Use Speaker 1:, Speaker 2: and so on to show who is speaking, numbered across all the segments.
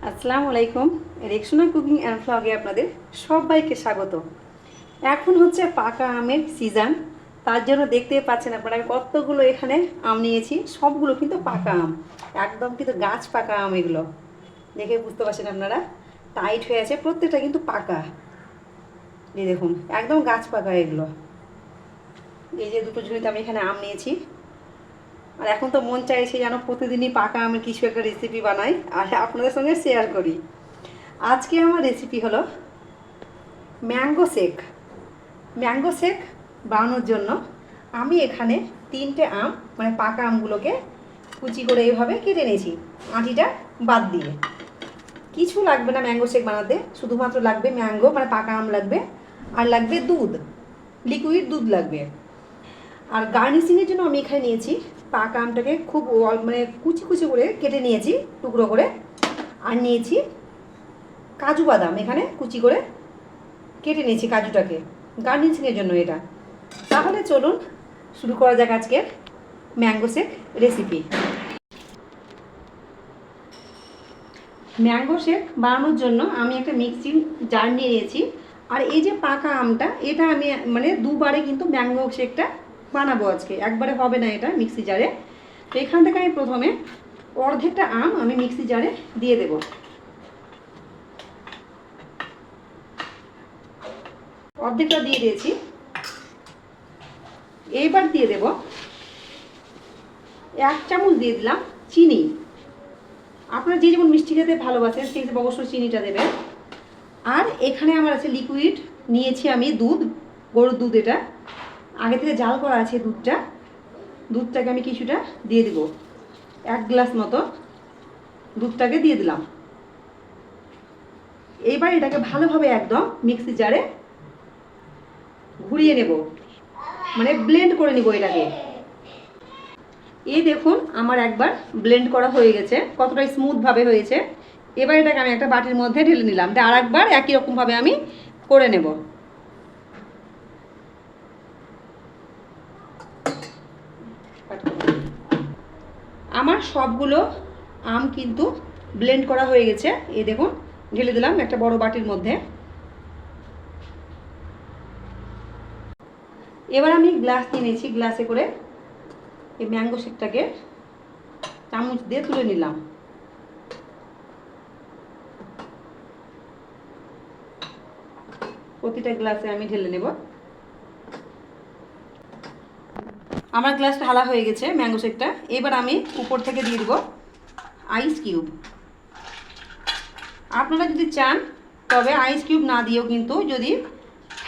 Speaker 1: আসসালামু আলাইকুম। Rexona cooking and ভ্লগে আপনাদের সবাইকে স্বাগত। এখন হচ্ছে পাকা আমের সিজন, তার জন্য দেখতে পাচ্ছেন আপনারা আমি কতগুলো এখানে আম নিয়েছি। সবগুলো কিন্তু পাকা আম, একদম কিন্তু গাছ পাকা আম। এগুলো দেখে বুঝতে পারছেন আপনারা, টাইট হয়ে আছে, প্রত্যেকটা কিন্তু পাকা। এই দেখুন একদম গাছ পাকা এগুলো। এই যে দুটো ঝুড়িতে আমি এখানে আম নিয়েছি। আর এখন তো মন চাইছে যেন প্রতিদিনই পাকা আমের কিছু একটা রেসিপি বানাই আর আপনাদের সঙ্গে শেয়ার করি। আজকে আমার রেসিপি হলো ম্যাঙ্গো শেক। ম্যাঙ্গো শেক বানানোর জন্য আমি এখানে 3টে আম, মানে পাকা আমগুলোকে কুচি করে এইভাবে কেটে নিয়েছি, আঁটিটা বাদ দিয়ে। কিছু লাগবে না ম্যাঙ্গো শেক বানাতে, শুধুমাত্র লাগবে ম্যাঙ্গো, মানে পাকা আম লাগবে, আর লাগবে দুধ, লিকুইড দুধ লাগবে। আর গার্নিশিংয়ের জন্য আমি এখানে নিয়েছি পাকা আমটাকে খুব মানে কুচি কুচি করে কেটে নিয়েছি টুকরো করে, আর নিয়েছি কাজু বাদাম, এখানে কুচি করে কেটে নিয়েছি কাজুটাকে গার্নিশিংয়ের জন্য এটা। তাহলে চলুন শুরু করা যাক আজকের mango shake recipe. Mango shake বানানোর জন্য আমি একটা মিক্সিং জার নিয়ে নিয়েছি। আর এই যে পাকা আমটা, এটা আমি মানে দুবারে কিন্তু ম্যাঙ্গো শেকটা বানাবো আজকে, একবারে হবে না এটা মিক্সি জারে। তো এখান থেকে আমি প্রথমে অর্ধেকটা আম আমি মিক্সি জারে দিয়ে দেব। অর্ধেকটা দিয়ে দিয়েছি। এইবার দিয়ে দেব 1 চামচ দিয়ে দিলাম চিনি। আপনারা যে যেমন মিষ্টি খেতে ভালোবাসেন সেই হিসেবে অবশ্যই চিনিটা দেবেন। আর এখানে আমার আছে লিকুইড, নিয়েছি আমি দুধ, গরুর দুধ। এটা আগে থেকে জাল করা আছে দুধটা। দুধটাকে আমি কিছুটা দিয়ে দেব, 1 গ্লাস মতো দুধটাকে দিয়ে দিলাম। এইবার এটাকে ভালোভাবে একদম মিক্সি জারে ঘুরিয়ে নেব, মানে ব্লেন্ড করে নিব এটাকে। এই দেখুন আমার একবার ব্লেন্ড করা হয়ে গেছে, কতটা স্মুথভাবে হয়েছে। এবার এটাকে আমি একটা বাটির মধ্যে ঢেলে নিলাম, আর একবার একই রকমভাবে আমি করে নেব। আমার সবগুলো আম কিন্তু ব্লেন্ড করা হয়ে গেছে। এই দেখুন ঢেলে দিলাম একটা বড় বাটির মধ্যে। এবার আমি গ্লাস নিয়ে নিয়েছি, গ্লাসে করে এই ম্যাঙ্গো শেকটাকে চামচ দিয়ে তুলে নিলাম। প্রতিটা গ্লাসে আমি ঢেলে নেব। আমার গ্লাসটা ঢালা হয়ে গেছে ম্যাঙ্গো শেকটা। এবার আমি উপর থেকে দিয়ে দেব আইস কিউব। আপনারা যদি চান তবে আইস কিউব না দিয়েও কিন্তু যদি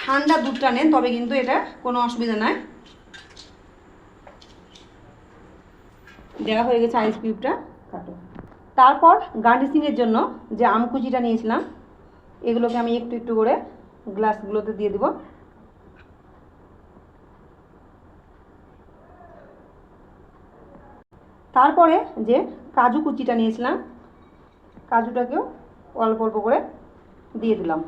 Speaker 1: ঠান্ডা দুধটা নেন তবে কিন্তু এটা কোনো অসুবিধা নাই। দেওয়া হয়ে গেছে আইস কিউবটা। তারপর গার্নিশিংয়ের জন্য যে আম কুচিটা নিয়েছিলাম এগুলোকে আমি একটু একটু করে গ্লাসগুলোতে দিয়ে দেব। তারপরে যে কাজু কুচিটা নিয়েছিলাম কাজুটাকেও অল্প অল্প করে দিয়ে দিলাম।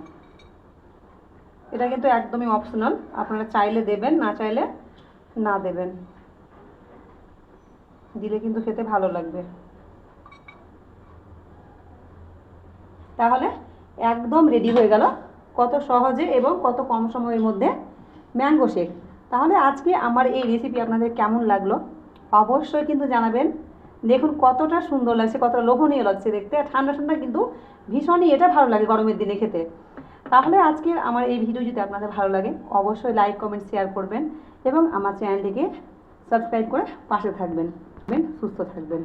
Speaker 1: এটা কিন্তু একদমই অপশনাল, আপনারা চাইলে দেবেন, না চাইলে না দেবেন, দিলে কিন্তু খেতে ভালো লাগবে। তাহলে একদম রেডি হয়ে গেল, কত সহজে এবং কত কম সময়ের মধ্যে ম্যাঙ্গো শেক। তাহলে আজকে আমার এই রেসিপি আপনাদের কেমন লাগলো অবশ্যই কিন্তু জানাবেন। দেখুন কতটা সুন্দর লাগছে, কতটা লোভনীয় লাগছে দেখতে। ঠান্ডা ঠান্ডা কিন্তু ভীষণই এটা ভালো লাগে গরমের দিনে খেতে। তাহলে আজকের আমার এই ভিডিও যদি আপনাদের ভালো লাগে অবশ্যই লাইক কমেন্ট শেয়ার করবেন এবং আমার চ্যানেলটিকে সাবস্ক্রাইব করে পাশে থাকবেন। সুস্থ থাকবেন।